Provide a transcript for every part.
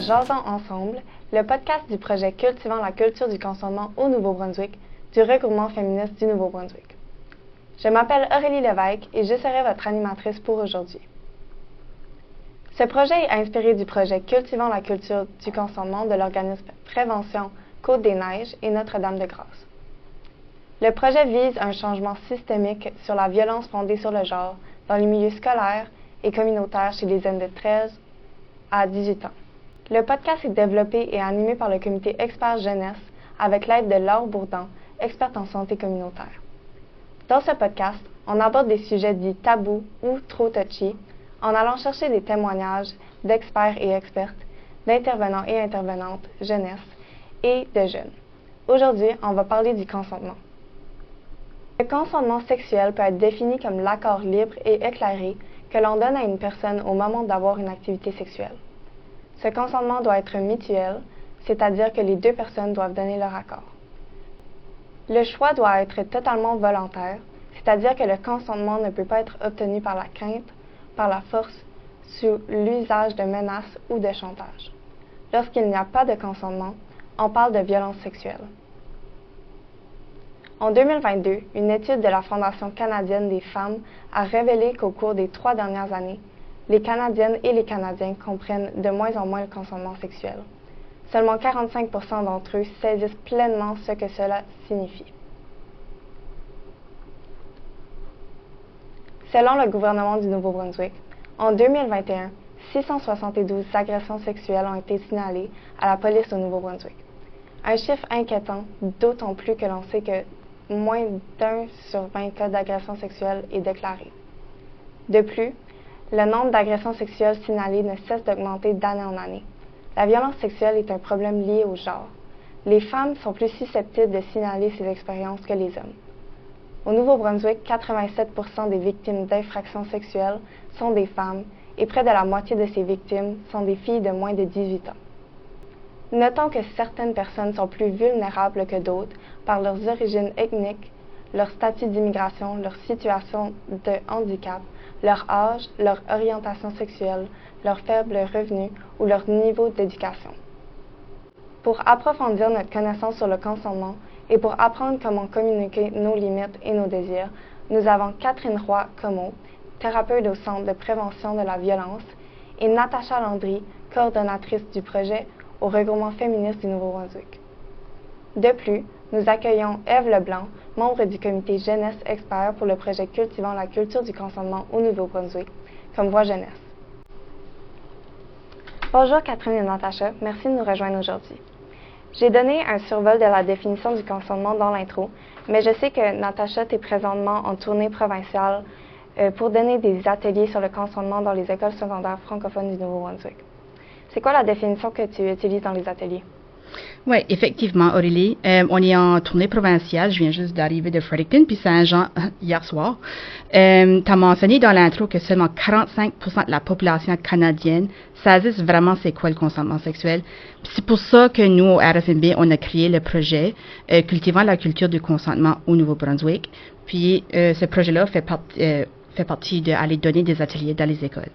Jasons ensemble, le podcast du projet Cultivant la culture du consentement au Nouveau-Brunswick du regroupement féministe du Nouveau-Brunswick. Je m'appelle Aurélie Lévesque et je serai votre animatrice pour aujourd'hui. Ce projet est inspiré du projet Cultivant la culture du consentement de l'organisme Prévention Côte-des-Neiges et Notre-Dame-de-Grâce. Le projet vise un changement systémique sur la violence fondée sur le genre dans les milieux scolaires et communautaires chez les jeunes de 13 à 18 ans. Le podcast est développé et animé par le comité expert jeunesse avec l'aide de Laure Bourdon, experte en santé communautaire. Dans ce podcast, on aborde des sujets dits tabous ou trop touchy en allant chercher des témoignages d'experts et expertes, d'intervenants et intervenantes jeunesse et de jeunes. Aujourd'hui, on va parler du consentement. Le consentement sexuel peut être défini comme l'accord libre et éclairé que l'on donne à une personne au moment d'avoir une activité sexuelle. Ce consentement doit être mutuel, c'est-à-dire que les deux personnes doivent donner leur accord. Le choix doit être totalement volontaire, c'est-à-dire que le consentement ne peut pas être obtenu par la crainte, par la force, sous l'usage de menaces ou de chantage. Lorsqu'il n'y a pas de consentement, on parle de violence sexuelle. En 2022, une étude de la Fondation canadienne des femmes a révélé qu'au cours des 3 dernières années, les Canadiennes et les Canadiens comprennent de moins en moins le consentement sexuel. Seulement 45 % d'entre eux saisissent pleinement ce que cela signifie. Selon le gouvernement du Nouveau-Brunswick, en 2021, 672 agressions sexuelles ont été signalées à la police au Nouveau-Brunswick. Un chiffre inquiétant, d'autant plus que l'on sait que moins d'1 sur 20 cas d'agression sexuelle est déclaré. De plus, le nombre d'agressions sexuelles signalées ne cesse d'augmenter d'année en année. La violence sexuelle est un problème lié au genre. Les femmes sont plus susceptibles de signaler ces expériences que les hommes. Au Nouveau-Brunswick, 87 % des victimes d'infractions sexuelles sont des femmes et près de la moitié de ces victimes sont des filles de moins de 18 ans. Notons que certaines personnes sont plus vulnérables que d'autres par leurs origines ethniques, leur statut d'immigration, leur situation de handicap, leur âge, leur orientation sexuelle, leur faible revenu ou leur niveau d'éducation. Pour approfondir notre connaissance sur le consentement et pour apprendre comment communiquer nos limites et nos désirs, nous avons Catherine Roy-Comeau, thérapeute au Centre de prévention de la violence, et Natacha Landry, coordonnatrice du projet au regroupement féministe du Nouveau-Brunswick. De plus, nous accueillons Ève Leblanc, membre du comité jeunesse expert pour le projet Cultivant la culture du consentement au Nouveau-Brunswick, comme voix jeunesse. Bonjour Catherine et Natacha, merci de nous rejoindre aujourd'hui. J'ai donné un survol de la définition du consentement dans l'intro, mais je sais que Natacha est présentement en tournée provinciale pour donner des ateliers sur le consentement dans les écoles secondaires francophones du Nouveau-Brunswick. C'est quoi la définition que tu utilises dans les ateliers? Oui, effectivement, Aurélie. On est en tournée provinciale. Je viens juste d'arriver de Fredericton puis Saint-Jean hier soir. Tu as mentionné dans l'intro que seulement 45 % de la population canadienne saisissent vraiment c'est quoi le consentement sexuel. C'est pour ça que nous, au RFNB, on a créé le projet Cultivant la culture du consentement au Nouveau-Brunswick. Puis ce projet-là fait partie d'aller donner des ateliers dans les écoles.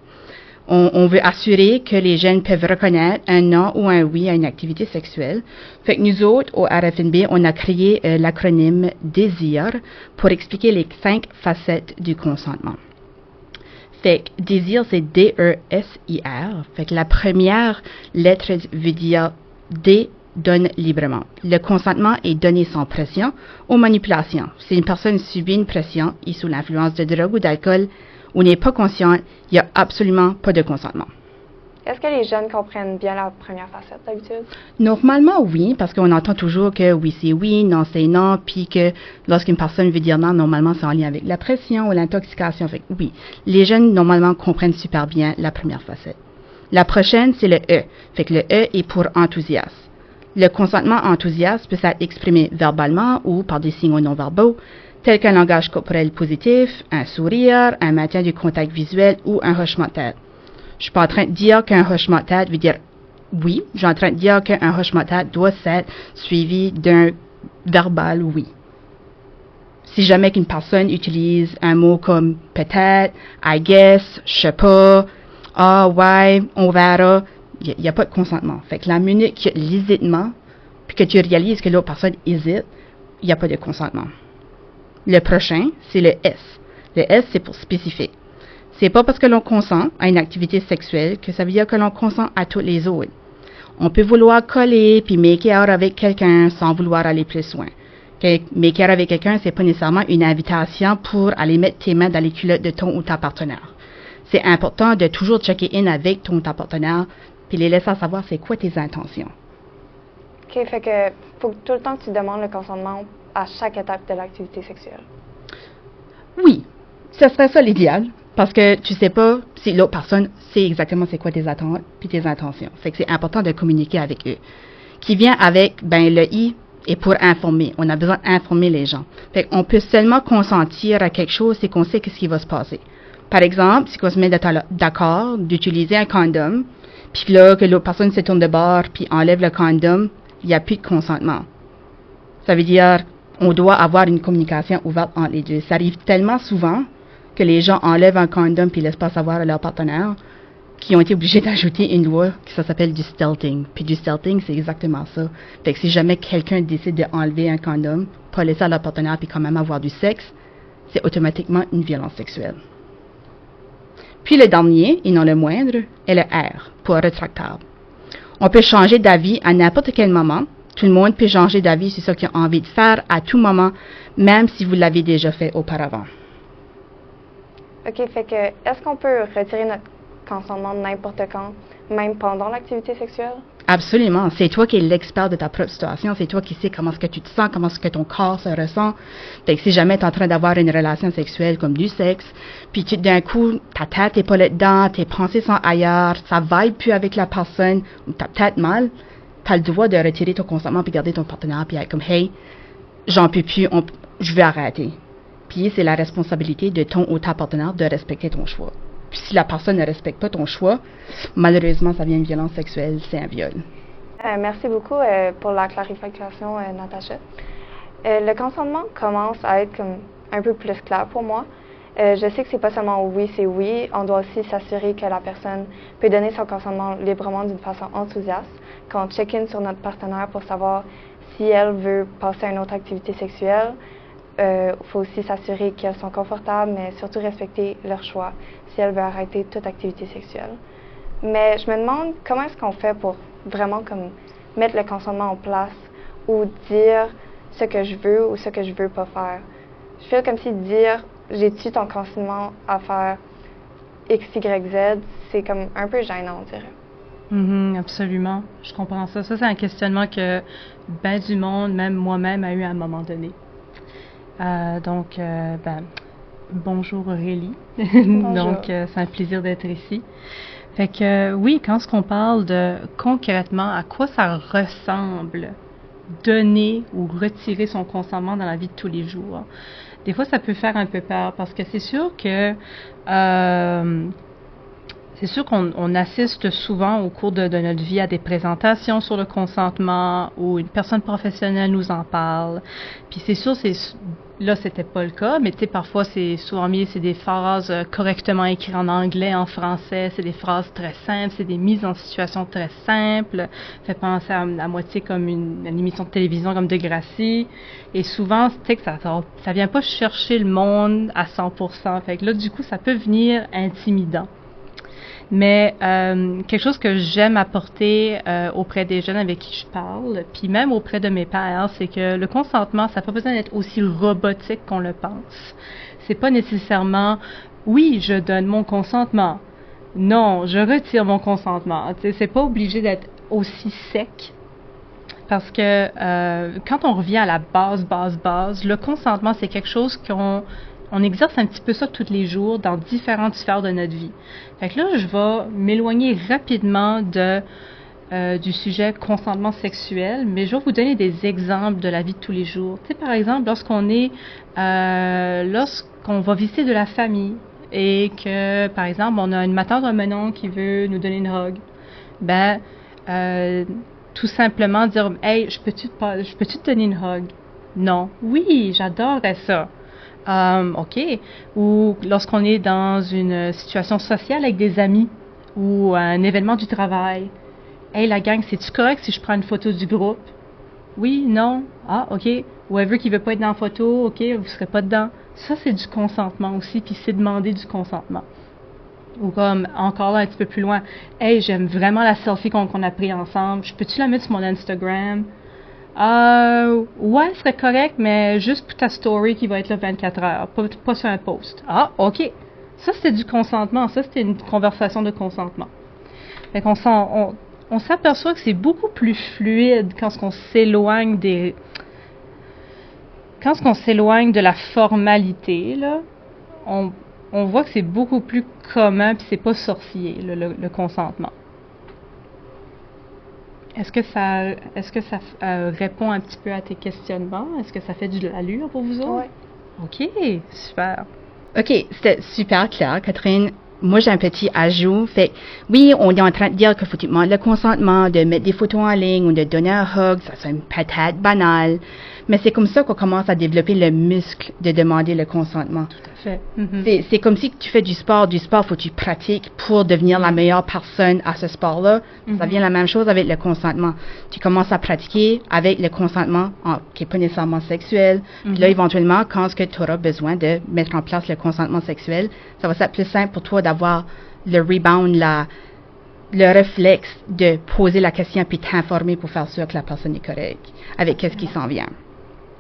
On veut assurer que les jeunes peuvent reconnaître un non ou un oui à une activité sexuelle. Fait que nous autres, au RFNB, on a créé l'acronyme DÉSIR pour expliquer les 5 facettes du consentement. Fait que désir, c'est D-E-S-I-R. Fait que la première lettre veut dire D, donne librement. Le consentement est donné sans pression ou manipulation. Si une personne subit une pression et sous l'influence de drogue ou d'alcool, ou n'est pas conscient, il n'y a absolument pas de consentement. Est-ce que les jeunes comprennent bien la première facette d'habitude? Normalement, oui, parce qu'on entend toujours que oui, c'est oui, non, c'est non, puis que lorsqu'une personne veut dire non, normalement, c'est en lien avec la pression ou l'intoxication. Fait que oui, les jeunes, normalement, comprennent super bien la première facette. La prochaine, c'est le E. Fait que le E est pour enthousiasme. Le consentement enthousiaste peut s'être exprimé verbalement ou par des signaux non-verbaux, tels qu'un langage corporel positif, un sourire, un maintien du contact visuel ou un hochement de tête. Je suis pas en train de dire qu'un hochement de tête veut dire oui, je suis en train de dire qu'un hochement de tête doit être suivi d'un verbal oui. Si jamais qu'une personne utilise un mot comme peut-être, I guess, je sais pas, ah ouais, on verra, il n'y a pas de consentement. Fait que la minute qu'il y a l'hésitement, puis que tu réalises que l'autre personne hésite, il n'y a pas de consentement. Le prochain, c'est le S. Le S, c'est pour spécifique. C'est pas parce que l'on consent à une activité sexuelle que ça veut dire que l'on consent à toutes les autres. On peut vouloir coller puis make out avec quelqu'un sans vouloir aller plus loin. Make out avec quelqu'un, c'est pas nécessairement une invitation pour aller mettre tes mains dans les culottes de ton ou ta partenaire. C'est important de toujours checker in avec ton ou ta partenaire puis les laisser savoir c'est quoi tes intentions. OK, fait que faut tout le temps que tu demandes le consentement à chaque étape de l'activité sexuelle. Oui, ce serait ça l'idéal. Parce que tu sais pas si l'autre personne sait exactement c'est quoi tes attentes puis tes intentions. Fait que c'est important de communiquer avec eux. Qui vient avec, le I est pour informer. On a besoin d'informer les gens. Fait qu'on peut seulement consentir à quelque chose si qu'on sait qu'est-ce qui va se passer. Par exemple, si on se met d'accord d'utiliser un condom, puis là, que l'autre personne se tourne de bord puis enlève le condom, il n'y a plus de consentement. Ça veut dire, on doit avoir une communication ouverte entre les deux. Ça arrive tellement souvent que les gens enlèvent un condom puis laissent pas savoir à leur partenaire, qui ont été obligés d'ajouter une loi qui ça s'appelle du stealthing. Puis du stealthing, c'est exactement ça. Fait que si jamais quelqu'un décide d'enlever un condom, pas laisser à leur partenaire puis quand même avoir du sexe, c'est automatiquement une violence sexuelle. Puis le dernier, et non le moindre, est le R, pour rétractable. On peut changer d'avis à n'importe quel moment. Tout le monde peut changer d'avis sur ce qu'il a envie de faire à tout moment, même si vous l'avez déjà fait auparavant. OK, fait que est-ce qu'on peut retirer notre consentement n'importe quand, même pendant l'activité sexuelle? Absolument. C'est toi qui es l'expert de ta propre situation. C'est toi qui sais comment est-ce que tu te sens, comment est-ce que ton corps se ressent. Fait que si jamais tu es en train d'avoir une relation sexuelle comme du sexe, puis d'un coup, ta tête n'est pas là-dedans, tes pensées sont ailleurs, ça vibe plus avec la personne, ou tu as peut-être mal, tu as le droit de retirer ton consentement puis garder ton partenaire puis être comme « Hey, j'en peux plus, je veux arrêter ». Puis c'est la responsabilité de ton ou ta partenaire de respecter ton choix. Puis si la personne ne respecte pas ton choix, malheureusement, ça devient une violence sexuelle, c'est un viol. Merci beaucoup pour la clarification, Natacha. Le consentement commence à être comme un peu plus clair pour moi. Je sais que c'est pas seulement oui, c'est oui. On doit aussi s'assurer que la personne peut donner son consentement librement d'une façon enthousiaste. Quand on check-in sur notre partenaire pour savoir si elle veut passer à une autre activité sexuelle, faut aussi s'assurer qu'elles sont confortables, mais surtout respecter leur choix si elles veulent arrêter toute activité sexuelle. Mais je me demande comment est-ce qu'on fait pour vraiment comme mettre le consentement en place ou dire ce que je veux ou ce que je veux pas faire. Je fais comme si dire j'ai-tu ton consentement à faire X, Y, Z, c'est comme un peu gênant, on dirait. Absolument, je comprends ça. Ça, c'est un questionnement que ben du monde, même moi-même, a eu à un moment donné. Bonjour Aurélie. Bonjour. Donc, c'est un plaisir d'être ici. Fait que, oui, quand on parle de concrètement à quoi ça ressemble donner ou retirer son consentement dans la vie de tous les jours, des fois, ça peut faire un peu peur parce que c'est sûr qu'on assiste souvent au cours de notre vie à des présentations sur le consentement où une personne professionnelle nous en parle. Puis c'est sûr, là, c'était pas le cas, mais tu sais, parfois, c'est souvent mis, c'est des phrases correctement écrites en anglais, en français, c'est des phrases très simples, c'est des mises en situation très simples, fait penser à moitié comme une émission de télévision comme Degrassi, et souvent, tu sais, que ça vient pas chercher le monde à 100%, fait que là, du coup, ça peut venir intimidant. Mais quelque chose que j'aime apporter auprès des jeunes avec qui je parle, puis même auprès de mes pairs, c'est que le consentement, ça n'a pas besoin d'être aussi robotique qu'on le pense. C'est pas nécessairement « oui, je donne mon consentement », non, je retire mon consentement. Tu sais, c'est pas obligé d'être aussi sec. Parce que quand on revient à la base, le consentement, c'est quelque chose on exerce un petit peu ça tous les jours dans différentes sphères de notre vie. Fait que là, je vais m'éloigner rapidement du sujet consentement sexuel, mais je vais vous donner des exemples de la vie de tous les jours. Tu sais, par exemple, lorsqu'on va visiter de la famille et que, par exemple, on a une ma tante ou un oncle qui veut nous donner une hug, tout simplement dire « Hey, je peux-tu te donner une hug? » Non. Oui, j'adorerais ça. OK. Ou lorsqu'on est dans une situation sociale avec des amis ou un événement du travail, Hey, la gang, c'est-tu correct si je prends une photo du groupe? Oui, non, ah, OK. Whoever qui veut pas être dans la photo, OK, vous serez pas dedans. Ça, c'est du consentement aussi, puis c'est demander du consentement. Ou comme, encore là, un petit peu plus loin, hey, j'aime vraiment la selfie qu'on a pris ensemble. Peux-tu la mettre sur mon Instagram? Ouais, ce serait correct, mais juste pour ta story qui va être là 24 heures, pas sur un post. Ah, OK. Ça, c'était du consentement. Ça, c'était une conversation de consentement. Fait qu'on on s'aperçoit que c'est beaucoup plus fluide quand on s'éloigne de la formalité, là. On voit que c'est beaucoup plus commun, puis c'est pas sorcier, le consentement. Est-ce que ça répond un petit peu à tes questionnements? Est-ce que ça fait de l'allure pour vous autres? Oui. OK, super. OK, c'était super clair, Catherine. Moi, j'ai un petit ajout. Fait, oui, on est en train de dire qu'il faut que tu demandes le consentement, de mettre des photos en ligne ou de donner un hug. Ça, c'est une patate banale. Mais c'est comme ça qu'on commence à développer le muscle de demander le consentement. Tout à fait. Mm-hmm. C'est comme si tu fais du sport. Du sport, faut que tu pratiques pour devenir la meilleure personne à ce sport-là. Mm-hmm. Ça vient la même chose avec le consentement. Tu commences à pratiquer avec le consentement qui n'est pas nécessairement sexuel. Mm-hmm. Puis là, éventuellement, quand tu auras besoin de mettre en place le consentement sexuel, ça va être plus simple pour toi d'avoir le rebound, le réflexe de poser la question puis t'informer pour faire sûr que la personne est correcte avec qu'est-ce qui s'en vient.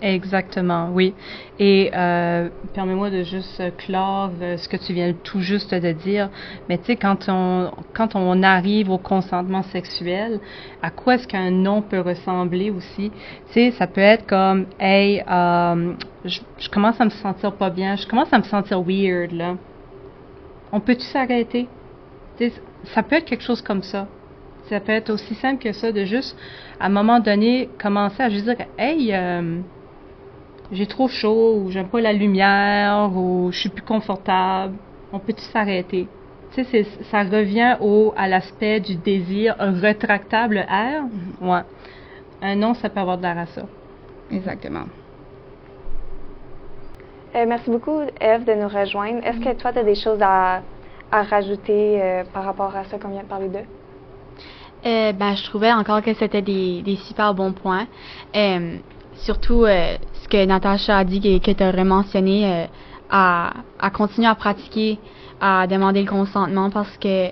Exactement, oui. Et permets-moi de juste clore ce que tu viens tout juste de dire. Mais tu sais, quand on arrive au consentement sexuel, à quoi est-ce qu'un non peut ressembler aussi? Tu sais, ça peut être comme, hey, je commence à me sentir pas bien, je commence à me sentir weird, là. On peut-tu s'arrêter? Tu sais, ça peut être quelque chose comme ça. Ça peut être aussi simple que ça, de juste, à un moment donné, commencer à juste dire, hey, j'ai trop chaud, ou j'aime pas la lumière, ou je suis plus confortable. On peut-tu s'arrêter? Tu sais, ça revient à l'aspect du désir rétractable R. Mm-hmm. Ouais. Un non, ça peut avoir de l'air à ça. Exactement. Merci beaucoup, Eve, de nous rejoindre. Est-ce que toi, tu as des choses à rajouter par rapport à ça qu'on vient de parler d'eux? Je trouvais encore que c'était des super bons points. Surtout ce que Natacha a dit et que tu as mentionné, à continuer à pratiquer, à demander le consentement, parce que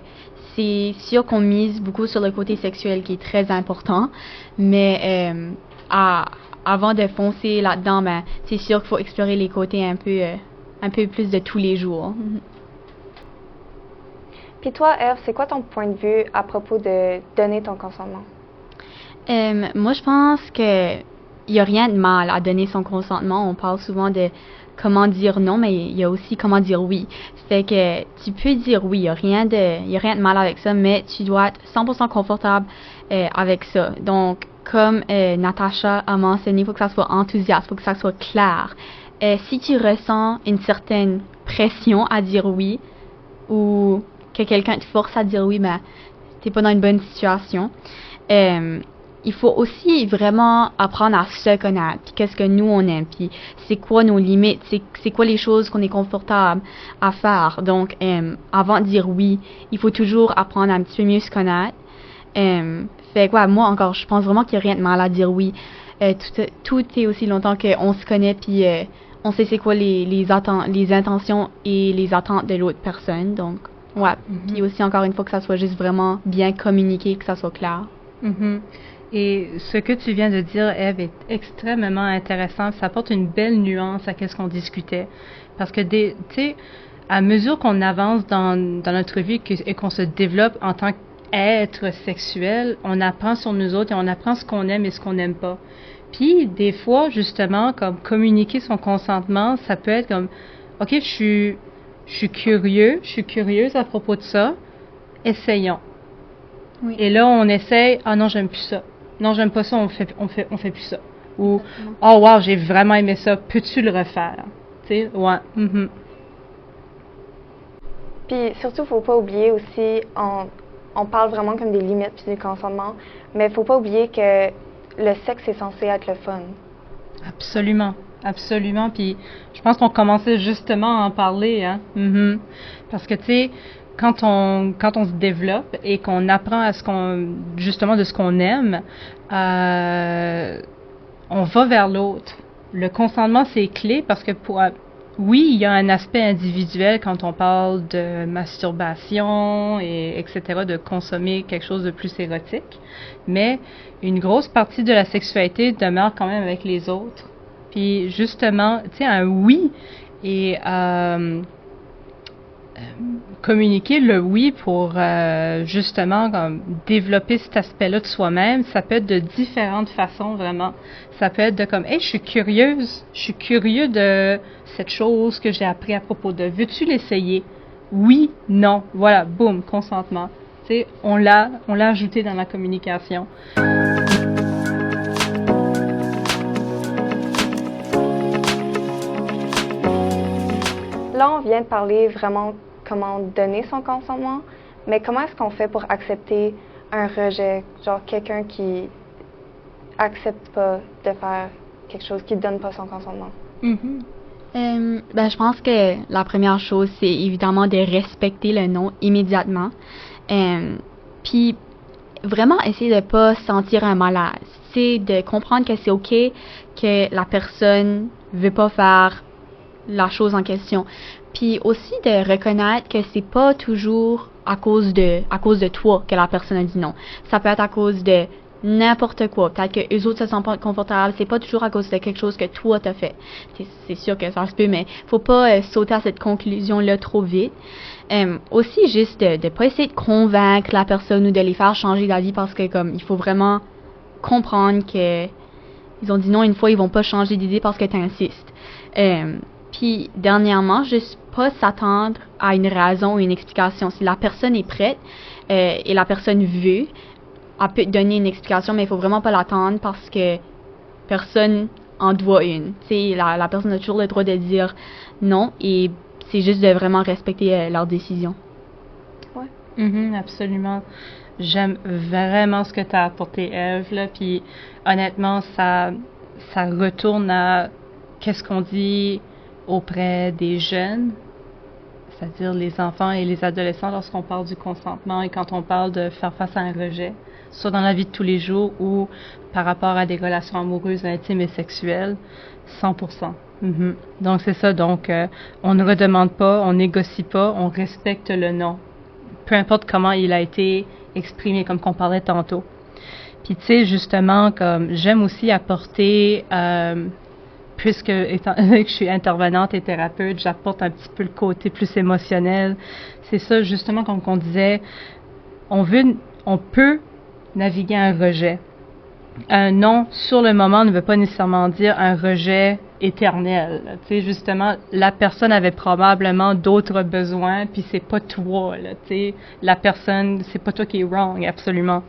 c'est sûr qu'on mise beaucoup sur le côté sexuel qui est très important, mais avant de foncer là-dedans, c'est sûr qu'il faut explorer les côtés un peu plus de tous les jours. Puis toi, Eve, c'est quoi ton point de vue à propos de donner ton consentement? Moi, je pense que il n'y a rien de mal à donner son consentement. On parle souvent de comment dire non, mais il y a aussi comment dire oui. Fait que tu peux dire oui, il n'y a rien de mal avec ça, mais tu dois être 100% confortable avec ça. Donc, comme Natacha a mentionné, il faut que ça soit enthousiaste, il faut que ça soit clair. Si tu ressens une certaine pression à dire oui, ou que quelqu'un te force à dire oui, mais t'es pas dans une bonne situation, il faut aussi vraiment apprendre à se connaître, puis qu'est-ce que nous on aime, puis c'est quoi nos limites, c'est quoi les choses qu'on est confortable à faire. Donc, avant de dire oui, il faut toujours apprendre à un petit peu mieux se connaître. Fait quoi, moi encore, je pense vraiment qu'il n'y a rien de mal à dire oui. Tout est aussi longtemps qu'on se connaît, puis on sait c'est quoi les intentions et les attentes de l'autre personne. Donc, ouais. Mm-hmm. Puis aussi, encore une fois, que ça soit juste vraiment bien communiqué, que ça soit clair. Mm-hmm. Et ce que tu viens de dire, Eve, est extrêmement intéressant. Ça apporte une belle nuance à ce qu'on discutait. Parce que, tu sais, à mesure qu'on avance dans notre vie et qu'on se développe en tant qu'être sexuel, on apprend sur nous autres et on apprend ce qu'on aime et ce qu'on n'aime pas. Puis, des fois, justement, comme communiquer son consentement, ça peut être comme, OK, je suis curieuse à propos de ça, essayons. Oui. Et là, on essaye, ah non, j'aime plus ça. Non, j'aime pas ça, on fait plus ça. Ou, oh wow, j'ai vraiment aimé ça, peux-tu le refaire? Tu sais, ouais. Mm-hmm. Puis surtout, faut pas oublier aussi, on parle vraiment comme des limites puis du consentement, mais faut pas oublier que le sexe est censé être le fun. Absolument, absolument. Puis je pense qu'on commençait justement à en parler, hein. Mm-hmm. Parce que tu sais, quand on se développe et qu'on apprend à justement de ce qu'on aime, on va vers l'autre. Le consentement, c'est clé parce que oui, il y a un aspect individuel quand on parle de masturbation etc., de consommer quelque chose de plus érotique, mais une grosse partie de la sexualité demeure quand même avec les autres. Puis justement, tu sais, un oui et communiquer le oui pour justement comme développer cet aspect-là de soi-même, ça peut être de différentes façons vraiment. Ça peut être de comme, hey, je suis curieux de cette chose que j'ai appris à propos de. Veux-tu l'essayer? Oui, non, voilà, boum, consentement. Tu sais, on l'a ajouté dans la communication. Là, on vient de parler vraiment comment donner son consentement, mais comment est-ce qu'on fait pour accepter un rejet, genre quelqu'un qui accepte pas de faire quelque chose, qui donne pas son consentement? Ben, je pense que la première chose, c'est évidemment de respecter le non immédiatement. Puis, vraiment essayer de pas sentir un malaise. C'est de comprendre que c'est OK que la personne veut pas faire la chose en question. Puis aussi de reconnaître que c'est pas toujours à cause de toi que la personne a dit non. Ça peut être à cause de n'importe quoi. Peut-être que eux autres se sentent pas confortables. C'est pas toujours à cause de quelque chose que toi t'as fait. C'est sûr que ça se peut, mais faut pas sauter à cette conclusion-là trop vite. Aussi juste de pas essayer de convaincre la personne ou de les faire changer d'avis parce que comme il faut vraiment comprendre que ils ont dit non une fois, ils vont pas changer d'idée parce que t'insistes. Puis dernièrement, juste pas s'attendre à une raison ou une explication. Si la personne est prête et la personne veut, elle peut donner une explication, mais il faut vraiment pas l'attendre parce que personne en doit une. Tu sais, la personne a toujours le droit de dire non et c'est juste de vraiment respecter leur décision. Ouais. Absolument. J'aime vraiment ce que tu as apporté, Eve, là, puis honnêtement, ça retourne à qu'est-ce qu'on dit auprès des jeunes, c'est-à-dire les enfants et les adolescents lorsqu'on parle du consentement et quand on parle de faire face à un rejet, soit dans la vie de tous les jours ou par rapport à des relations amoureuses, intimes et sexuelles, 100%. Donc c'est ça, donc on ne redemande pas, on négocie pas, on respecte le non, peu importe comment il a été exprimé, comme qu'on parlait tantôt. Puis tu sais, justement, comme j'aime aussi apporter puisque étant que je suis intervenante et thérapeute, j'apporte un petit peu le côté plus émotionnel. C'est ça, justement, comme on disait, on peut naviguer un rejet. Un non sur le moment ne veut pas nécessairement dire un rejet éternel. Tu sais, justement, la personne avait probablement d'autres besoins, puis c'est pas toi, là, tu sais, la personne, c'est pas toi qui est wrong, absolument.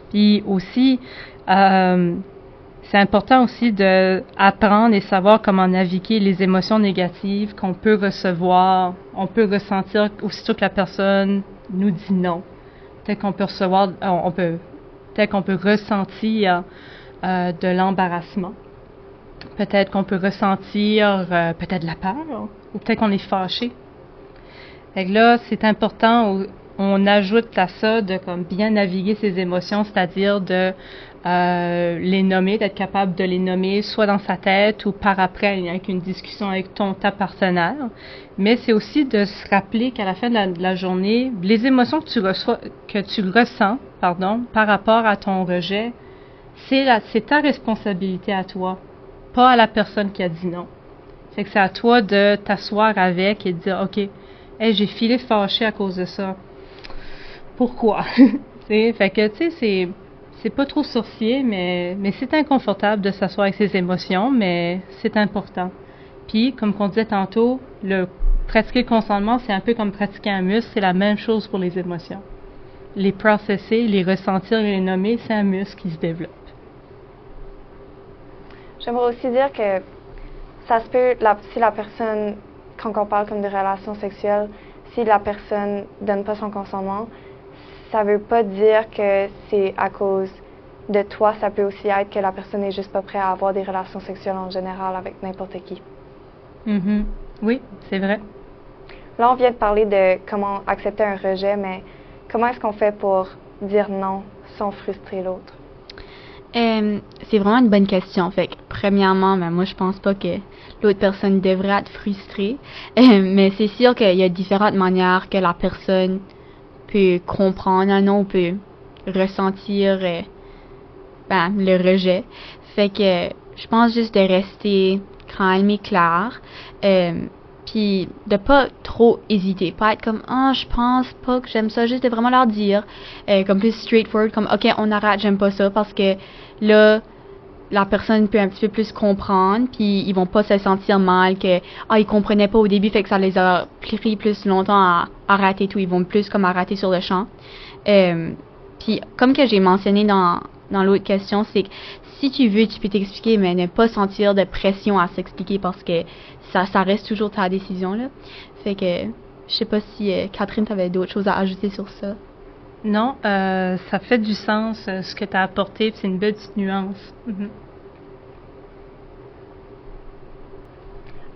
Puis aussi, c'est important aussi d'apprendre et savoir comment naviguer les émotions négatives qu'on peut recevoir. On peut ressentir aussitôt que la personne nous dit non. Peut-être qu'on peut ressentir de l'embarrassement. Peut-être qu'on peut ressentir peut-être de la peur, ou peut-être qu'on est fâché. Fait que là, c'est important, on ajoute à ça de comme bien naviguer ces émotions, c'est-à-dire de les nommer, d'être capable de les nommer soit dans sa tête ou par après avec une discussion avec ta partenaire. Mais c'est aussi de se rappeler qu'à la fin de la journée, les émotions que tu ressens, par rapport à ton rejet, c'est ta responsabilité à toi, pas à la personne qui a dit non. Fait que c'est à toi de t'asseoir avec et de dire, OK, hey, j'ai filé fâché à cause de ça. Pourquoi? Fait que, tu sais, c'est pas trop sorcier, mais c'est inconfortable de s'asseoir avec ses émotions, mais c'est important. Puis, comme on disait tantôt, pratiquer le consentement, c'est un peu comme pratiquer un muscle, c'est la même chose pour les émotions. Les processer, les ressentir et les nommer, c'est un muscle qui se développe. J'aimerais aussi dire que ça se peut, si la personne, quand on parle comme de relations sexuelles, si la personne donne pas son consentement, ça veut pas dire que c'est à cause de toi. Ça peut aussi être que la personne n'est juste pas prête à avoir des relations sexuelles en général avec n'importe qui. Oui, c'est vrai. Là, on vient de parler de comment accepter un rejet, mais comment est-ce qu'on fait pour dire non sans frustrer l'autre? C'est vraiment une bonne question. Fait que, premièrement, moi, je pense pas que l'autre personne devrait être frustrée. Mais c'est sûr qu'il y a différentes manières que la personne peut comprendre un non, peut ressentir le rejet. Fait que je pense juste de rester calme et clair. Puis de pas trop hésiter, pas être comme je pense pas que j'aime ça, juste de vraiment leur dire comme plus straightforward, comme ok, on arrête, j'aime pas ça, parce que là la personne peut un petit peu plus comprendre, puis ils vont pas se sentir mal que ils comprenaient pas au début, fait que ça les a pris plus longtemps à arrêter tout, ils vont plus comme arrêter sur le champ. Puis comme que j'ai mentionné dans l'autre question, c'est que si tu veux, tu peux t'expliquer, mais ne pas sentir de pression à s'expliquer, parce que ça reste toujours ta décision, là. Fait que, je sais pas si Catherine, t'avais d'autres choses à ajouter sur ça. Non, ça fait du sens, ce que tu as apporté, puis c'est une belle petite nuance. Mm-hmm.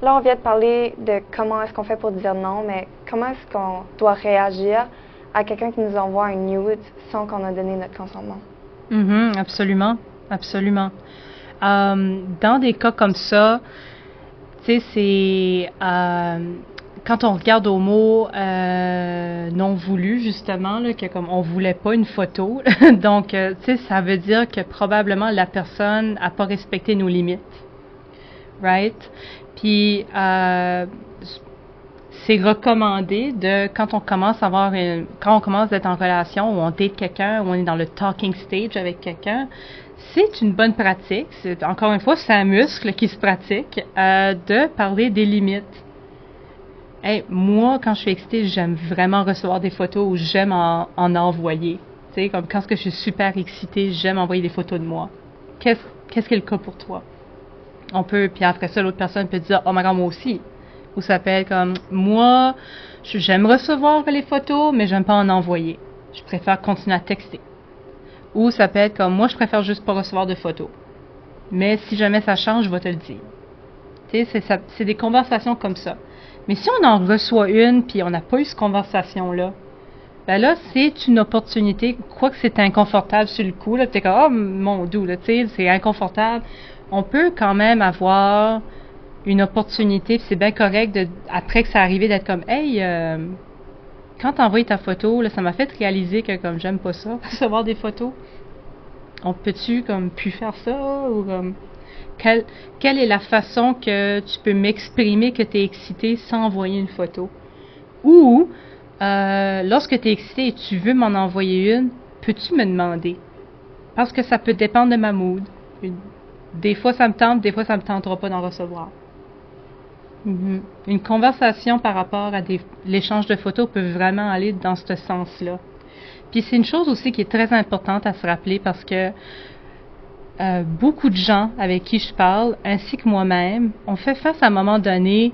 Là, on vient de parler de comment est-ce qu'on fait pour dire non, mais comment est-ce qu'on doit réagir à quelqu'un qui nous envoie un nude sans qu'on ait donné notre consentement? Mm-hmm, absolument, absolument. Dans des cas comme ça, tu sais, c'est quand on regarde au mot non voulu, justement, là, que comme on voulait pas une photo, donc, tu sais, ça veut dire que probablement la personne n'a pas respecté nos limites, right? Puis, c'est recommandé de, quand on commence d'être en relation, ou on date quelqu'un, ou on est dans le talking stage avec quelqu'un, c'est une bonne pratique, encore une fois, c'est un muscle qui se pratique, de parler des limites. Hey, moi, quand je suis excitée, j'aime vraiment recevoir des photos, ou j'aime en envoyer. Tu sais, comme quand je suis super excitée, j'aime envoyer des photos de moi. Qu'est-ce qui est le cas pour toi? On peut, puis après ça, l'autre personne peut dire, oh my God, moi aussi. Ou ça peut être comme, moi, j'aime recevoir les photos, mais j'aime pas en envoyer. Je préfère continuer à texter. Ou ça peut être comme, moi, je préfère juste pas recevoir de photos. Mais si jamais ça change, je vais te le dire. Tu sais, c'est des conversations comme ça. Mais si on en reçoit une, puis on n'a pas eu cette conversation-là, ben là, c'est une opportunité, quoique c'est inconfortable sur le coup, là, t'es comme, oh, mon doux, là, tu sais, c'est inconfortable. On peut quand même avoir une opportunité, puis c'est bien correct, après que ça arrive, d'être comme, hey, quand t'as envoyé ta photo, là, ça m'a fait réaliser que, comme, j'aime pas ça, recevoir des photos. On peut-tu, comme, plus faire ça, ou comme, quelle est la façon que tu peux m'exprimer que tu es excité sans envoyer une photo? Ou, lorsque tu es excité et tu veux m'en envoyer une, peux-tu me demander? Parce que ça peut dépendre de ma mood. Des fois, ça me tente, des fois, ça me tentera pas d'en recevoir. Mm-hmm. Une conversation par rapport à l'échange de photos peut vraiment aller dans ce sens-là. Puis c'est une chose aussi qui est très importante à se rappeler, parce que beaucoup de gens avec qui je parle, ainsi que moi-même, on fait face à un moment donné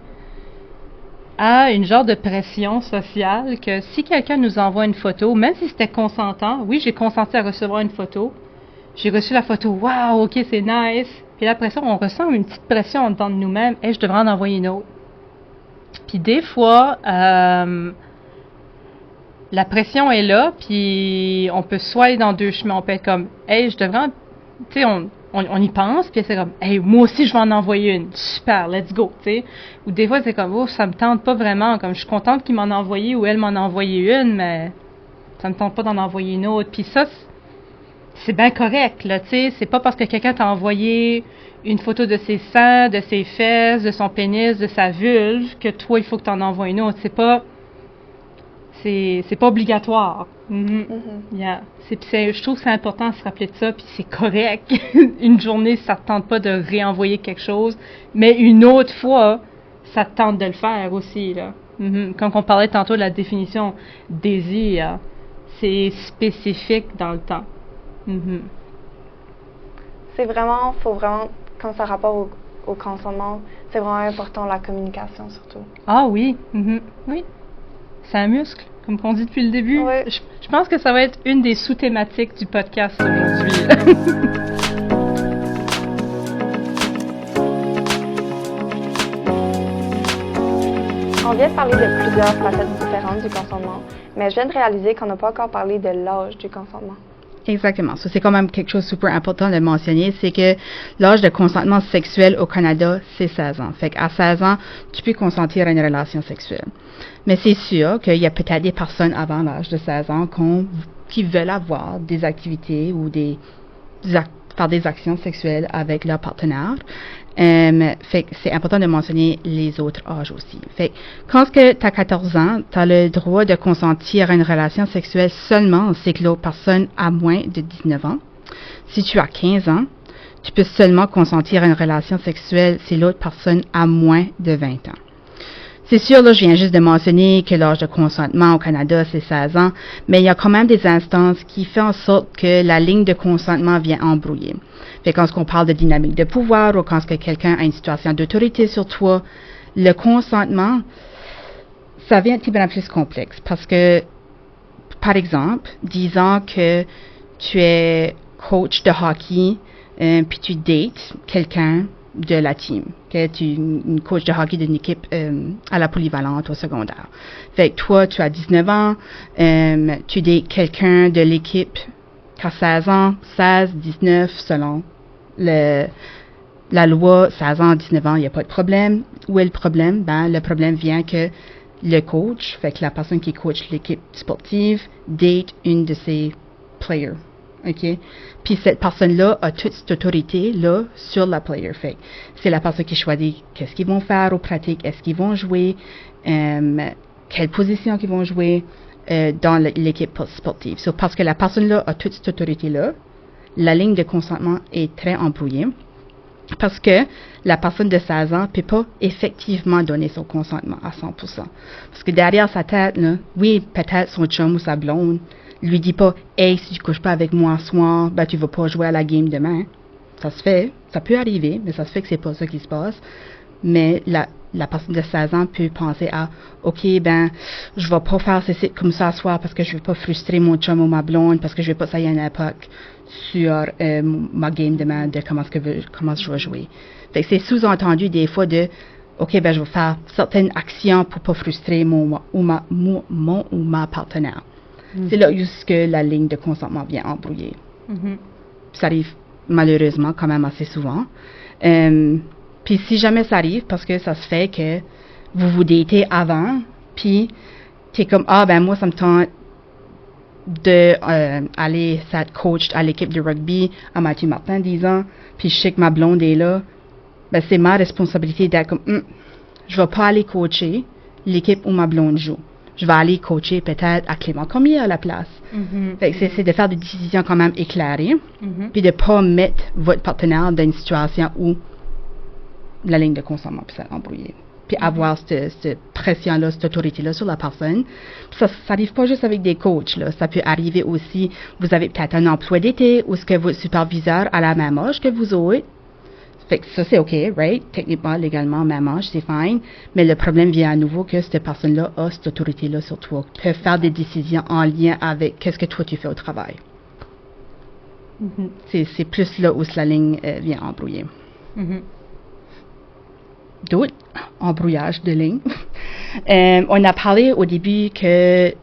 à une genre de pression sociale que si quelqu'un nous envoie une photo, même si c'était consentant, oui, j'ai consenti à recevoir une photo, j'ai reçu la photo, wow, ok, c'est nice, puis après ça, on ressent une petite pression en dedans de nous-mêmes, je devrais en envoyer une autre. Puis des fois, la pression est là, puis on peut soit aller dans deux chemins, on peut être comme, je devrais, tu sais, on y pense, puis c'est comme, moi aussi je vais en envoyer une, super, let's go, tu sais. Ou des fois c'est comme, ça me tente pas vraiment, comme je suis contente qu'il m'en a envoyé ou elle m'en a envoyé une, mais ça me tente pas d'en envoyer une autre. Puis ça, c'est bien correct, là, tu sais. C'est pas parce que quelqu'un t'a envoyé une photo de ses seins, de ses fesses, de son pénis, de sa vulve, que toi il faut que t'en envoies une autre. C'est pas obligatoire. Mm-hmm. Mm-hmm. Yeah. Je trouve que c'est important de se rappeler de ça, puis c'est correct. Une journée, ça te tente pas de réenvoyer quelque chose, mais une autre fois, ça te tente de le faire aussi, là. Mm-hmm. Comme on parlait tantôt de la définition désir, c'est spécifique dans le temps. Mm-hmm. Faut vraiment, quand ça rapporte au consentement, c'est vraiment important la communication surtout. Ah oui, mm-hmm. Oui. C'est un muscle, comme on dit depuis le début. Oui. Je pense que ça va être une des sous-thématiques du podcast aujourd'hui. On On vient de parler de plusieurs facettes différentes du consentement, mais je viens de réaliser qu'on n'a pas encore parlé de l'âge du consentement. Exactement. Ça, c'est quand même quelque chose de super important de mentionner, c'est que l'âge de consentement sexuel au Canada, c'est 16 ans. Fait qu'à 16 ans, tu peux consentir à une relation sexuelle. Mais c'est sûr qu'il y a peut-être des personnes avant l'âge de 16 ans qui veulent avoir des activités ou faire des actions sexuelles avec leur partenaire. Fait que c'est important de mentionner les autres âges aussi. Fait que quand tu as 14 ans, tu as le droit de consentir à une relation sexuelle seulement si que l'autre personne a moins de 19 ans. Si tu as 15 ans, tu peux seulement consentir à une relation sexuelle si l'autre personne a moins de 20 ans. C'est sûr, là, je viens juste de mentionner que l'âge de consentement au Canada, c'est 16 ans, mais il y a quand même des instances qui font en sorte que la ligne de consentement vient embrouiller. Fait quand on parle de dynamique de pouvoir ou quand quelqu'un a une situation d'autorité sur toi, le consentement, ça vient un petit peu plus complexe parce que, par exemple, disons que tu es coach de hockey puis tu dates quelqu'un de la team, que tu es une coach de hockey d'une équipe à la polyvalente au secondaire. Fait que toi, tu as 19 ans, tu dates quelqu'un de l'équipe qui a 16 ans, 16, 19, selon la loi, 16 ans, 19 ans, il n'y a pas de problème. Où est le problème? Ben, le problème vient que le coach, fait que la personne qui coach l'équipe sportive, date une de ses players. OK? Puis cette personne-là a toute cette autorité-là sur la player. Fait c'est la personne qui choisit qu'est-ce qu'ils vont faire aux pratiques, est-ce qu'ils vont jouer, quelle position qu'ils vont jouer dans l'équipe sportive. So, parce que la personne-là a toute cette autorité-là, la ligne de consentement est très embrouillée. Parce que la personne de 16 ans ne peut pas effectivement donner son consentement à 100%. Parce que derrière sa tête, là, oui, peut-être son chum ou sa blonde lui dit pas « Hey, si tu couches pas avec moi ce soir, ben tu vas pas jouer à la game demain. » Ça se fait, ça peut arriver, mais ça se fait que c'est pas ça qui se passe. Mais la personne de 16 ans peut penser à « OK, ben, je vais pas faire ceci comme ça ce soir parce que je veux pas frustrer mon chum ou ma blonde, parce que je veux pas que ça ait un impact sur ma game demain de comment je vais jouer. » Fait que c'est sous-entendu des fois de « OK, ben, je vais faire certaines actions pour pas frustrer mon ou ma partenaire. » C'est là juste que la ligne de consentement vient embrouiller. Ça arrive malheureusement quand même assez souvent. Puis si jamais ça arrive, parce que ça se fait que vous vous datez avant, puis t'es comme, ah ben moi ça me tente de aller être coach à l'équipe de rugby à Mathieu Martin 10 ans, puis je sais que ma blonde est là, ben c'est ma responsabilité d'être comme, je vais pas aller coacher l'équipe où ma blonde joue. Je vais aller coacher peut-être à Clément Cormier à la place. Fait que c'est de faire des décisions quand même éclairées, puis de pas mettre votre partenaire dans une situation où la ligne de consentement peut s'être embrouillée. Puis avoir cette pression-là, cette autorité-là sur la personne. Puis ça n'arrive pas juste avec des coachs, là. Ça peut arriver aussi, vous avez peut-être un emploi d'été ou est-ce que votre superviseur a la même âge que vous autres. Fait que ça, c'est OK, right? Techniquement, légalement, même âge, c'est fine. Mais le problème vient à nouveau que cette personne-là a cette autorité-là sur toi, peut faire des décisions en lien avec qu'est-ce que toi tu fais au travail. C'est plus là où la ligne vient embrouiller. D'autres embrouillages de ligne. On a parlé au début que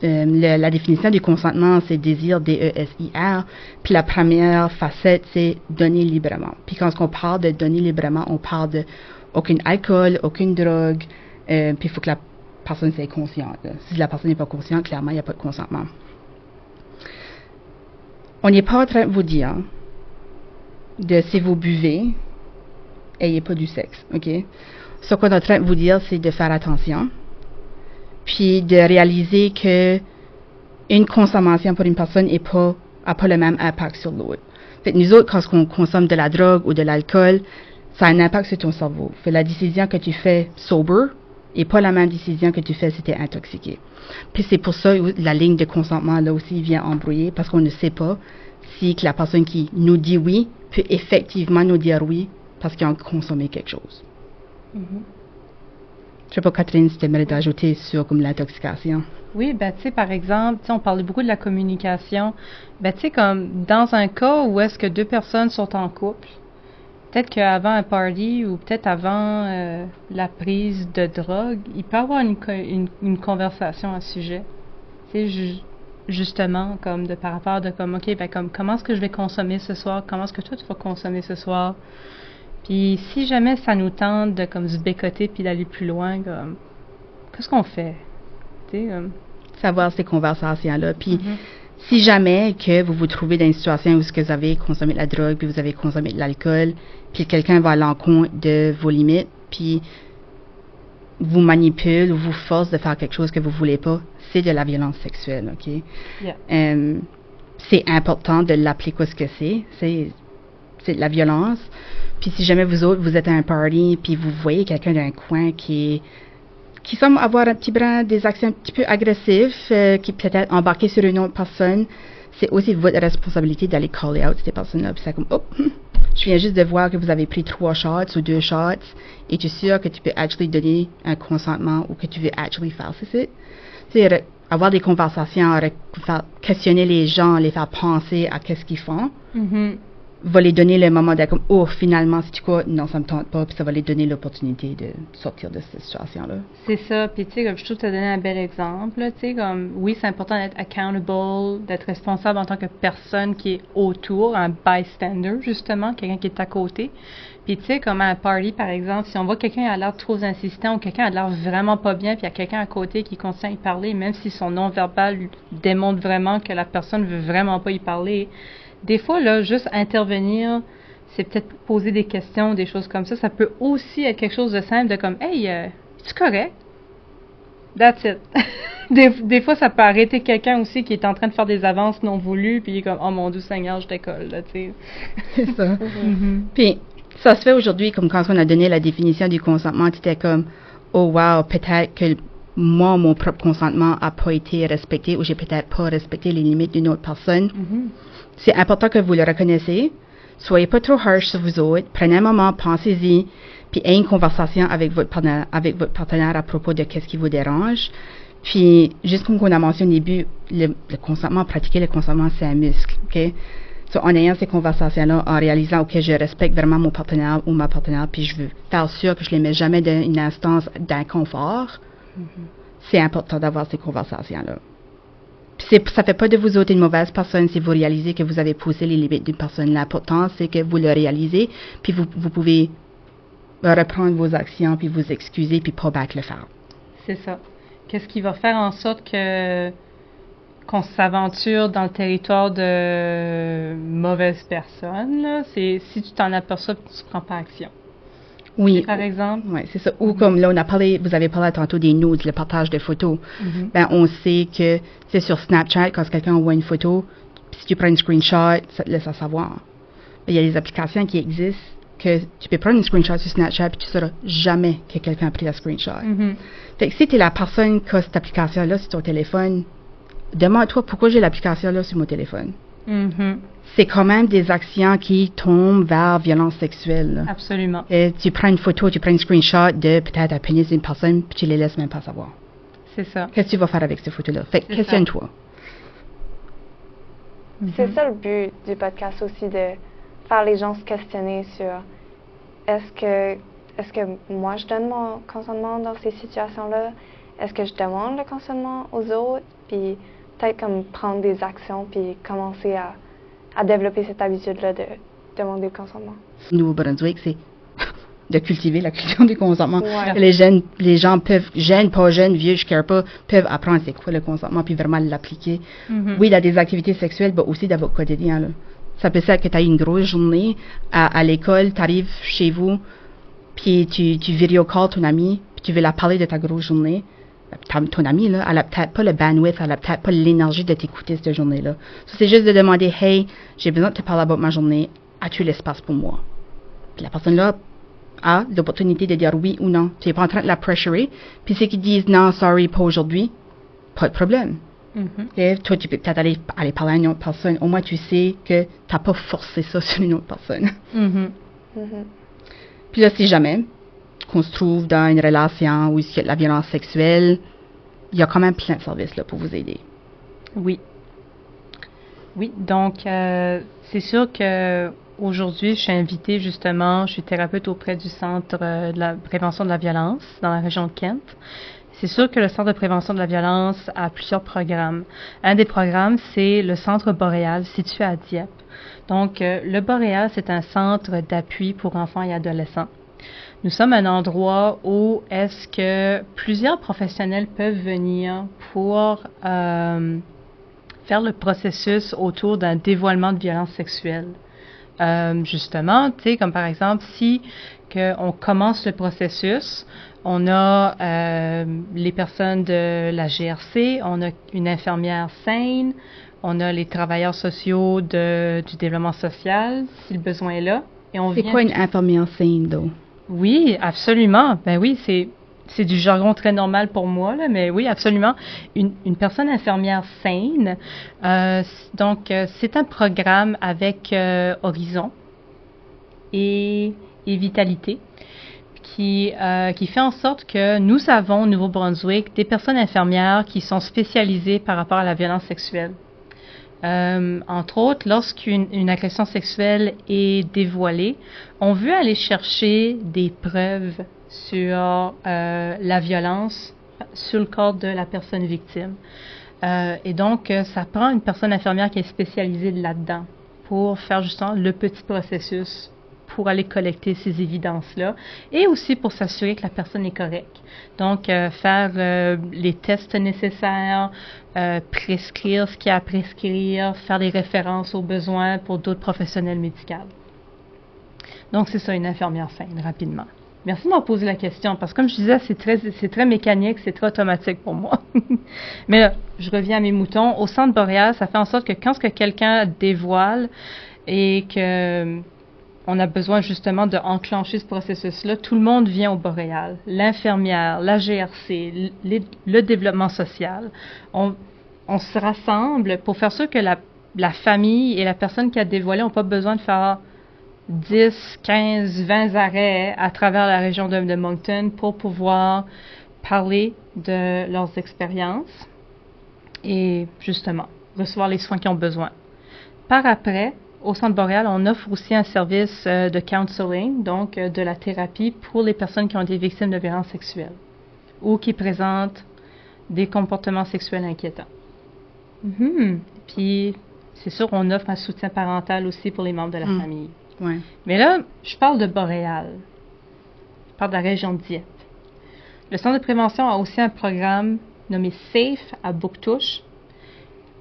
la définition du consentement, c'est désir, D-E-S-I-R. Puis la première facette, c'est donner librement. Puis quand on parle de donner librement, on parle de aucun alcool, aucune drogue. Puis il faut que la personne soit consciente. Si la personne n'est pas consciente, clairement, il n'y a pas de consentement. On n'est pas en train de vous dire de si vous buvez, ayez pas du sexe, OK? Ce qu'on est en train de vous dire, c'est de faire attention. Puis de réaliser que une consommation pour une personne n'a pas le même impact sur l'autre. Fait que nous autres, quand on consomme de la drogue ou de l'alcool, ça a un impact sur ton cerveau. Fait la décision que tu fais sober n'est pas la même décision que tu fais si tu es intoxiqué. Puis c'est pour ça que la ligne de consentement, là aussi, vient embrouiller, parce qu'on ne sait pas si que la personne qui nous dit oui peut effectivement nous dire oui parce qu'ils ont consommé quelque chose. Je sais pas, Catherine, si tu aimerais d'ajouter sur comme l'intoxication. Oui, ben tu sais, par exemple, on parlait beaucoup de la communication. Ben tu sais, comme dans un cas où est-ce que deux personnes sont en couple, peut-être qu'avant un party ou peut-être avant la prise de drogue, il peut y avoir une conversation à ce sujet. Tu sais, justement, comme de par rapport de comme, OK, ben comme, comment est-ce que je vais consommer ce soir? Comment est-ce que toi, tu vas consommer ce soir? Puis si jamais ça nous tente de comme se bécoter puis d'aller plus loin, comme, qu'est-ce qu'on fait? Tu sais, Savoir ces conversations-là. Puis, si jamais que vous vous trouvez dans une situation où vous avez consommé de la drogue, puis vous avez consommé de l'alcool, puis quelqu'un va à l'encontre de vos limites, puis vous manipule ou vous force de faire quelque chose que vous voulez pas, c'est de la violence sexuelle, OK? Yeah. C'est important de l'appeler quoi ce que c'est. C'est de la violence. Puis si jamais vous autres, vous êtes à un party, puis vous voyez quelqu'un d'un coin qui semble avoir un petit brin, des actions un petit peu agressives, qui peut-être embarqué sur une autre personne, c'est aussi votre responsabilité d'aller call out ces personnes-là. Puis c'est comme, oh, je viens juste de voir que vous avez pris 3 shots ou 2 shots, et tu es sûr que tu peux actually donner un consentement ou que tu veux actually faire ceci. C'est avoir des conversations, faire questionner les gens, les faire penser à qu'est-ce qu'ils font, va les donner le moment de comme, oh, finalement, si tu quoi, non, ça me tente pas, puis ça va les donner l'opportunité de sortir de cette situation-là. C'est ça, puis tu sais, comme je trouve que tu as donné un bel exemple, tu sais, comme, oui, c'est important d'être accountable, d'être responsable en tant que personne qui est autour, un bystander, justement, quelqu'un qui est à côté. Puis tu sais, comme à un party, par exemple, si on voit quelqu'un a l'air trop insistant ou quelqu'un a l'air vraiment pas bien, puis il y a quelqu'un à côté qui continue à y parler, même si son non-verbal démontre vraiment que la personne veut vraiment pas y parler, des fois, là, juste intervenir, c'est peut-être poser des questions, des choses comme ça peut aussi être quelque chose de simple, de comme, hey, es-tu correct? That's it. Des fois, ça peut arrêter quelqu'un aussi qui est en train de faire des avances non voulues, puis il est comme, oh mon Dieu Seigneur, je décolle, là, tu sais. C'est ça. Puis, ça se fait aujourd'hui, comme quand on a donné la définition du consentement, c'était comme, oh wow, peut-être que moi, mon propre consentement n'a pas été respecté ou j'ai peut-être pas respecté les limites d'une autre personne. C'est important que vous le reconnaissiez. Soyez pas trop harsh sur vous autres. Prenez un moment, pensez-y, puis ayez une conversation avec votre partenaire à propos de qu'est-ce qui vous dérange. Puis, juste comme on a mentionné au début, le consentement, pratiquer le consentement, c'est un muscle, OK? So, en ayant ces conversations-là, en réalisant, OK, je respecte vraiment mon partenaire ou ma partenaire, puis je veux faire sûr que je les mets jamais dans une instance d'inconfort, c'est important d'avoir ces conversations-là. Ça fait pas de vous autres une mauvaise personne si vous réalisez que vous avez poussé les limites d'une personne. L'important, c'est que vous le réalisez, puis vous pouvez reprendre vos actions, puis vous excuser, puis pas back le faire. C'est ça. Qu'est-ce qui va faire en sorte qu'on s'aventure dans le territoire de mauvaises personnes, là, c'est si tu t'en aperçois que tu ne prends pas action. Oui. Par exemple. Oui, c'est ça. Ou comme là, vous avez parlé tantôt des nudes, le partage de photos. Ben, on sait que c'est sur Snapchat, quand quelqu'un envoie une photo, si tu prends un screenshot, ça te laisse à savoir. Il y a des applications qui existent que tu peux prendre un screenshot sur Snapchat puis tu ne sauras jamais que quelqu'un a pris la screenshot. Fait que si tu es la personne qui a cette application-là sur ton téléphone, demande-toi pourquoi j'ai l'application-là sur mon téléphone. C'est quand même des actions qui tombent vers violence sexuelle. Là. Absolument. Et tu prends une photo, tu prends un screenshot de peut-être un pénis d'une personne, puis tu les laisses même pas savoir. C'est ça. Qu'est-ce que tu vas faire avec ces photos-là? Fait que questionne-toi. C'est ça le but du podcast aussi, de faire les gens se questionner sur est-ce que moi je donne mon consentement dans ces situations-là? Est-ce que je demande le consentement aux autres? Puis peut-être comme prendre des actions puis commencer à développer cette habitude-là de demander le consentement. Au Nouveau-Brunswick, c'est de cultiver la culture du consentement. Ouais. Les gens peuvent, jeunes, pas jeunes, vieux, je ne care pas, peuvent apprendre c'est quoi le consentement puis vraiment l'appliquer. Oui, dans des activités sexuelles, mais aussi dans votre quotidien. Là. Ça peut être que tu as une grosse journée à l'école, tu arrives chez vous, puis tu vidéo call ton ami, puis tu veux la parler de ta grosse journée. Ton ami, là, elle n'a peut-être pas le bandwidth, elle n'a peut-être pas l'énergie de t'écouter cette journée-là. So, c'est juste de demander, hey, j'ai besoin de te parler about ma journée, as-tu l'espace pour moi? Puis la personne-là a l'opportunité de dire oui ou non. Tu n'es pas en train de la pressurer. Puis ceux qui disent non, sorry, pas aujourd'hui, pas de problème. Et toi, tu peux peut-être aller parler à une autre personne. Au moins, tu sais que tu n'as pas forcé ça sur une autre personne. Puis là, si jamais qu'on se trouve dans une relation où il y a de la violence sexuelle, il y a quand même plein de services là, pour vous aider. Oui. Oui, donc c'est sûr que aujourd'hui, je suis invitée justement, je suis thérapeute auprès du Centre de la prévention de la violence dans la région de Kent. C'est sûr que le Centre de prévention de la violence a plusieurs programmes. Un des programmes, c'est le Centre Boréal situé à Dieppe. Donc, le Boréal, c'est un centre d'appui pour enfants et adolescents. Nous sommes un endroit où est-ce que plusieurs professionnels peuvent venir pour faire le processus autour d'un dévoilement de violence sexuelle. Justement, tu sais, comme par exemple, si on commence le processus, on a les personnes de la GRC, on a une infirmière saine, on a les travailleurs sociaux du développement social, si le besoin est là. C'est quoi une infirmière saine, donc? Oui, absolument. Ben oui, c'est du jargon très normal pour moi, là, mais oui, absolument. Une personne infirmière saine, donc c'est un programme avec Horizon et Vitalité qui fait en sorte que nous avons au Nouveau-Brunswick des personnes infirmières qui sont spécialisées par rapport à la violence sexuelle. Entre autres, lorsqu'une agression sexuelle est dévoilée, on veut aller chercher des preuves sur la violence sur le corps de la personne victime. Et donc, ça prend une personne infirmière qui est spécialisée là-dedans pour faire justement le petit processus pour aller collecter ces évidences-là et aussi pour s'assurer que la personne est correcte. Donc, faire les tests nécessaires, prescrire ce qu'il y a à prescrire, faire des références aux besoins pour d'autres professionnels médicaux. Donc, c'est ça, une infirmière saine, rapidement. Merci de m'avoir posé la question, parce que comme je disais, c'est très mécanique, c'est très automatique pour moi. Mais là, je reviens à mes moutons. Au Centre Boréal, ça fait en sorte que quand quelqu'un dévoile et que on a besoin justement d'enclencher ce processus-là, tout le monde vient au Boréal. L'infirmière, la GRC, le développement social. On se rassemble pour faire sûr que la famille et la personne qui a dévoilé n'ont pas besoin de faire 10, 15, 20 arrêts à travers la région de Moncton pour pouvoir parler de leurs expériences et justement recevoir les soins qu'ils ont besoin. Par après, au Centre Boréal, on offre aussi un service de counseling, donc de la thérapie pour les personnes qui ont été victimes de violences sexuelles ou qui présentent des comportements sexuels inquiétants. Puis, c'est sûr, on offre un soutien parental aussi pour les membres de la famille. Ouais. Mais là, je parle de Boréal. Je parle de la région de Dieppe. Le Centre de prévention a aussi un programme nommé SAFE à Bouctouche.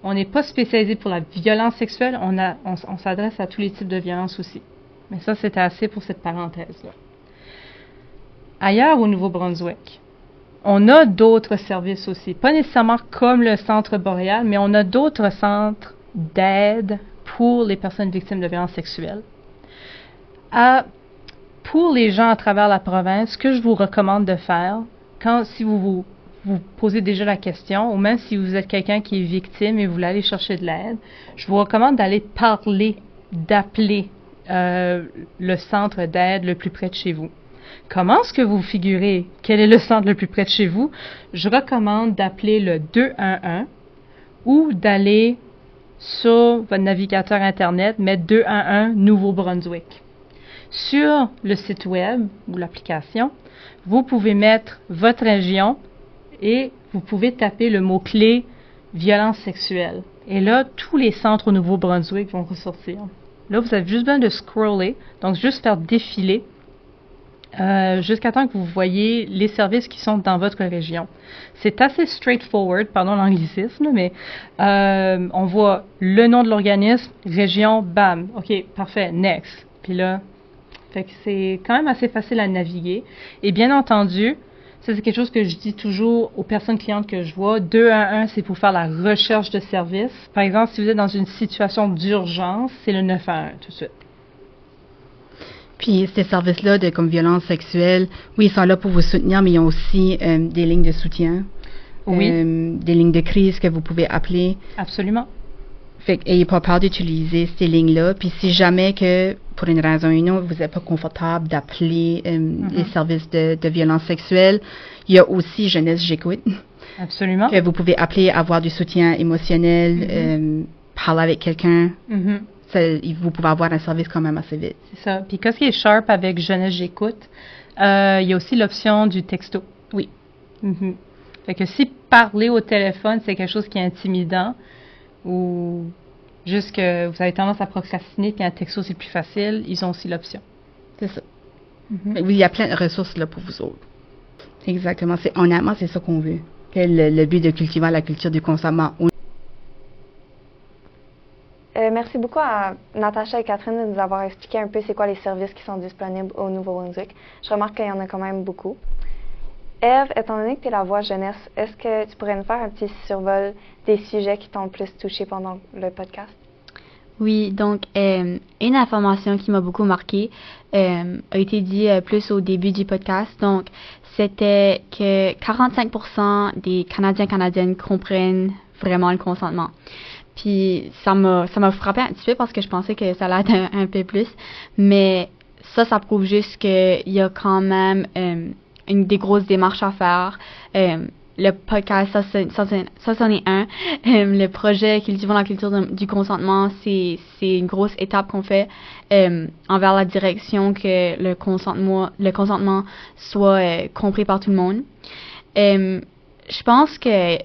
On n'est pas spécialisé pour la violence sexuelle, on s'adresse à tous les types de violences aussi. Mais ça, c'était assez pour cette parenthèse-là. Ailleurs au Nouveau-Brunswick, on a d'autres services aussi. Pas nécessairement comme le Centre Boréal, mais on a d'autres centres d'aide pour les personnes victimes de violences sexuelles. Pour les gens à travers la province, ce que je vous recommande de faire, si vous posez déjà la question, ou même si vous êtes quelqu'un qui est victime et vous voulez aller chercher de l'aide, je vous recommande d'aller d'appeler le centre d'aide le plus près de chez vous. Comment est-ce que vous figurez quel est le centre le plus près de chez vous? Je recommande d'appeler le 211 ou d'aller sur votre navigateur Internet, mettre 211 Nouveau-Brunswick. Sur le site web ou l'application, vous pouvez mettre votre région et vous pouvez taper le mot-clé « violence sexuelle ». Et là, tous les centres au Nouveau-Brunswick vont ressortir. Là, vous avez juste besoin de scroller, donc juste faire défiler jusqu'à temps que vous voyez les services qui sont dans votre région. C'est assez straightforward, pardon l'anglicisme, mais on voit le nom de l'organisme, région, bam, OK, parfait, next. Puis là, fait que c'est quand même assez facile à naviguer. Et bien entendu, ça c'est quelque chose que je dis toujours aux personnes clientes que je vois, 211, c'est pour faire la recherche de services. Par exemple, si vous êtes dans une situation d'urgence, c'est le 911 tout de suite. Puis ces services-là comme violence sexuelle, oui, ils sont là pour vous soutenir, mais ils ont aussi des lignes de soutien. Oui. Des lignes de crise que vous pouvez appeler. Absolument. Fait qu'ayez pas peur d'utiliser ces lignes-là. Puis si jamais que, pour une raison ou une autre, vous n'êtes pas confortable d'appeler les services de violence sexuelle, il y a aussi Jeunesse J'écoute. Absolument. Que vous pouvez appeler, avoir du soutien émotionnel, parler avec quelqu'un. vous pouvez avoir un service quand même assez vite. C'est ça. Puis, qu'est-ce qui est sharp avec Jeunesse J'écoute, il y a aussi l'option du texto. Oui. Mm-hmm. Fait que si parler au téléphone, c'est quelque chose qui est intimidant ou juste que vous avez tendance à procrastiner puis un texto, c'est plus facile, ils ont aussi l'option. C'est ça. Mm-hmm. Oui, il y a plein de ressources là pour vous autres. Exactement. Honnêtement, c'est ça qu'on veut. Que le but de cultiver la culture du consentement. Merci beaucoup à Natacha et Catherine de nous avoir expliqué un peu c'est quoi les services qui sont disponibles au Nouveau-Brunswick. Je remarque qu'il y en a quand même beaucoup. Ève, étant donné que tu es la voix jeunesse, est-ce que tu pourrais nous faire un petit survol des sujets qui t'ont le plus touché pendant le podcast? Oui, donc une information qui m'a beaucoup marquée a été dit plus au début du podcast. Donc, c'était que 45% des Canadiennes comprennent vraiment le consentement. Puis ça m'a frappé un petit peu parce que je pensais que ça allait être un peu plus. Mais ça prouve juste qu'il y a quand même des grosses démarches à faire. Le podcast, ça c'en est un. Le projet Cultivons la culture du consentement, c'est une grosse étape qu'on fait envers la direction que le consentement soit compris par tout le monde. Je pense que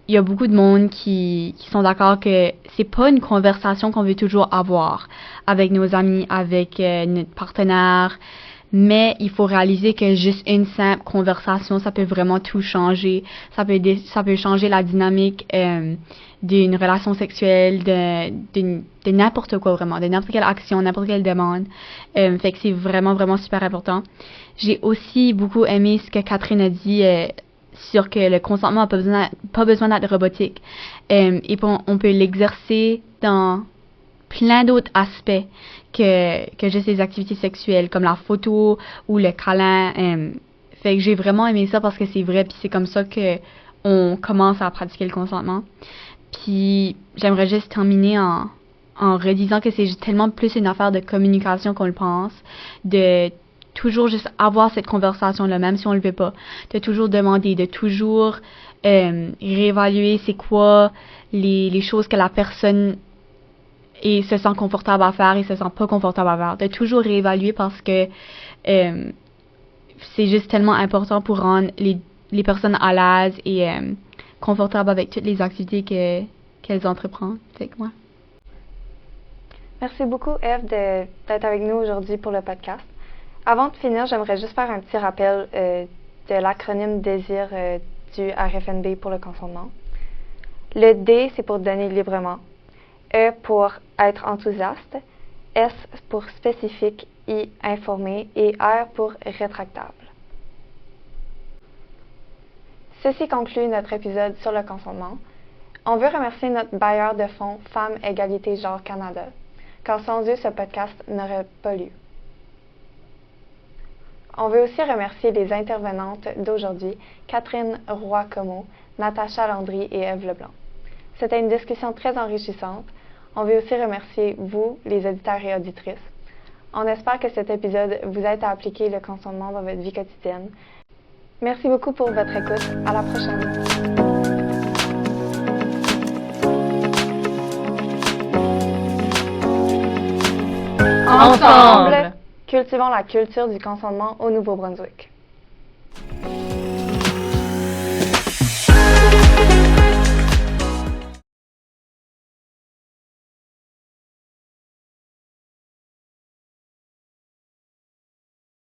il y a beaucoup de monde qui sont d'accord que c'est pas une conversation qu'on veut toujours avoir avec nos amis, avec notre partenaire, mais il faut réaliser que juste une simple conversation, ça peut vraiment tout changer. Ça peut changer la dynamique d'une relation sexuelle, de n'importe quoi vraiment, de n'importe quelle action, n'importe quelle demande. Fait que c'est vraiment, vraiment super important. J'ai aussi beaucoup aimé ce que Catherine a dit sur que le consentement n'a pas besoin d'être robotique. Et on peut l'exercer dans plein d'autres aspects que juste les activités sexuelles, comme la photo ou le câlin. Fait que j'ai vraiment aimé ça parce que c'est vrai, puis c'est comme ça que on commence à pratiquer le consentement. Puis j'aimerais juste terminer en redisant que c'est tellement plus une affaire de communication qu'on le pense, de toujours juste avoir cette conversation-là, même si on le veut pas, de toujours demander, de toujours réévaluer c'est quoi les choses que la personne se sent confortable à faire et se sent pas confortable à faire, de toujours réévaluer parce que c'est juste tellement important pour rendre les personnes à l'aise et confortables avec toutes les activités qu'elles entreprennent. Fait que, ouais. Merci beaucoup, Ève, d'être avec nous aujourd'hui pour le podcast. Avant de finir, j'aimerais juste faire un petit rappel de l'acronyme DÉSIR du RFNB pour le consentement. Le D, c'est pour donner librement. E pour être enthousiaste. S pour spécifique, I informé et R pour rétractable. Ceci conclut notre épisode sur le consentement. On veut remercier notre bailleur de fonds Femmes, Égalité, Genre Canada, car sans eux, ce podcast n'aurait pas lieu. On veut aussi remercier les intervenantes d'aujourd'hui, Catherine Roy-Comeau, Natacha Landry et Ève Leblanc. C'était une discussion très enrichissante. On veut aussi remercier vous, les auditeurs et auditrices. On espère que cet épisode vous aide à appliquer le consentement dans votre vie quotidienne. Merci beaucoup pour votre écoute. À la prochaine. Ensemble, cultivons la culture du consentement au Nouveau-Brunswick.